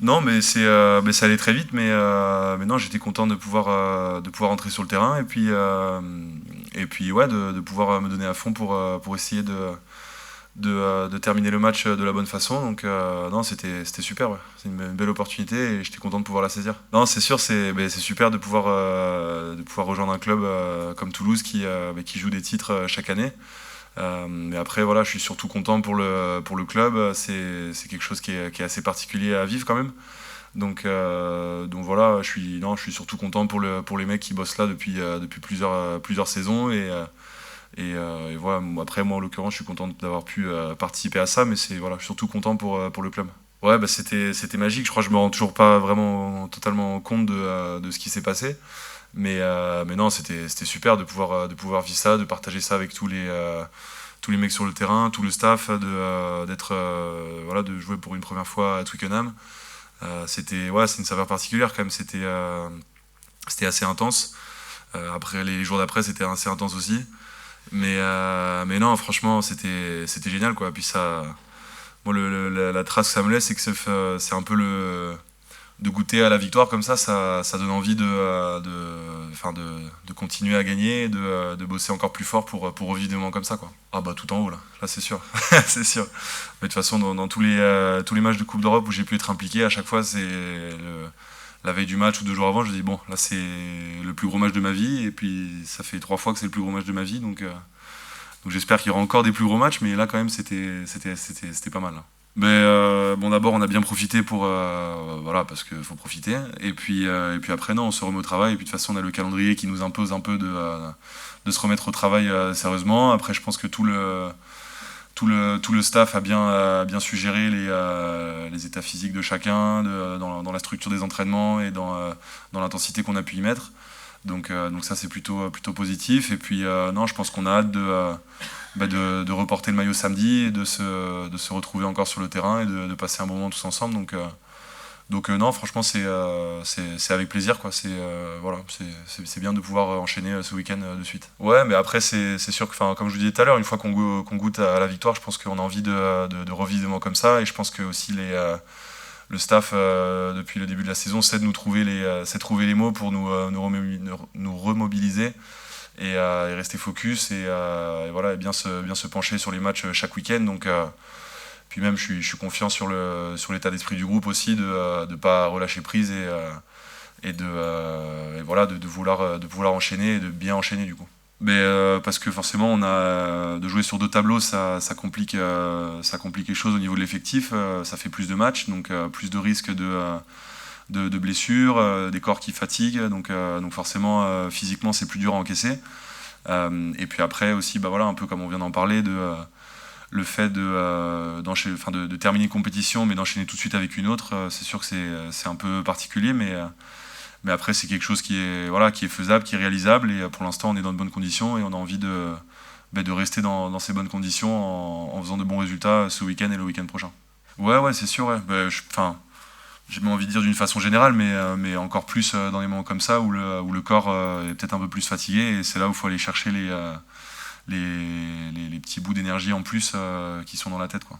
Non, mais ça allait très vite, mais non, j'étais content de pouvoir entrer sur le terrain et puis ouais, de pouvoir me donner à fond pour essayer de terminer le match de la bonne façon. Donc non, c'était super, ouais. C'est une belle opportunité et j'étais content de pouvoir la saisir. Non, c'est sûr, c'est super de pouvoir rejoindre un club comme Toulouse qui joue des titres chaque année. Mais après, voilà, je suis surtout content pour le club. C'est quelque chose qui est assez particulier à vivre quand même. Donc voilà, non, je suis surtout content pour les mecs qui bossent là depuis plusieurs saisons. Et voilà, après, moi en l'occurrence, je suis content d'avoir pu participer à ça, mais voilà, je suis surtout content pour le club. Ouais, bah c'était magique. Je crois que je me rends toujours pas vraiment totalement compte de ce qui s'est passé. Mais non, c'était super de pouvoir vivre ça, de partager ça avec tous les mecs sur le terrain, tout le staff, voilà, de jouer pour une première fois à Twickenham. Ouais, c'est une saveur particulière quand même. C'était assez intense. Après, les jours d'après, c'était assez intense aussi. Mais non, franchement, c'était génial, quoi. Puis ça, moi, la trace que ça me laisse, c'est que c'est un peu de goûter à la victoire comme ça donne envie enfin de continuer à gagner, de bosser encore plus fort pour revivre des moments comme ça, quoi. Ah bah tout en haut là c'est sûr, c'est sûr. Mais de toute façon dans tous les matchs de Coupe d'Europe où j'ai pu être impliqué, à chaque fois la veille du match ou 2 jours avant, je dis bon là c'est le plus gros match de ma vie et puis ça fait 3 fois que c'est le plus gros match de ma vie donc j'espère qu'il y aura encore des plus gros matchs, mais là quand même c'était pas mal là. Bon, d'abord, on a bien profité voilà, parce qu'il faut profiter. Et puis après, non, on se remet au travail. Et puis de toute façon, on a le calendrier qui nous impose un peu de se remettre au travail sérieusement. Après, je pense que tout le staff a bien suggéré les états physiques de chacun, dans la structure des entraînements et dans l'intensité qu'on a pu y mettre. Donc ça, c'est plutôt positif. Et puis, non, je pense qu'on a hâte de reporter le maillot samedi et de se retrouver encore sur le terrain et de passer un bon moment tous ensemble. Donc non, franchement, c'est avec plaisir, quoi. Voilà, c'est bien de pouvoir enchaîner ce week-end de suite. Ouais, mais après, c'est sûr que, enfin, comme je vous disais tout à l'heure, une fois qu'on goûte à la victoire, je pense qu'on a envie de revivre des moments comme ça. Et je pense que aussi le staff, depuis le début de la saison, sait sait trouver les mots pour nous remobiliser et rester focus et voilà, et bien se pencher sur les matchs chaque week-end. Puis même, je suis confiant sur l'état d'esprit du groupe aussi, de ne pas relâcher prise et voilà, de vouloir enchaîner et de bien enchaîner du coup. Parce que forcément, de jouer sur 2 tableaux, ça complique les choses au niveau de l'effectif. Ça fait plus de matchs, donc plus de risques de blessures, des corps qui fatiguent. Donc forcément, physiquement, c'est plus dur à encaisser. Et puis après aussi, bah voilà, un peu comme on vient d'en parler, le fait de terminer une compétition, mais d'enchaîner tout de suite avec une autre, c'est sûr que c'est un peu particulier, mais après, c'est quelque chose voilà, qui est faisable, qui est réalisable. Et pour l'instant, on est dans de bonnes conditions et on a envie de rester dans ces bonnes conditions en faisant de bons résultats ce week-end et le week-end prochain. Ouais, c'est sûr. Ouais. Enfin, j'ai même envie de dire d'une façon générale, mais encore plus dans des moments comme ça où le corps est peut-être un peu plus fatigué. Et c'est là où il faut aller chercher les petits bouts d'énergie en plus qui sont dans la tête, quoi.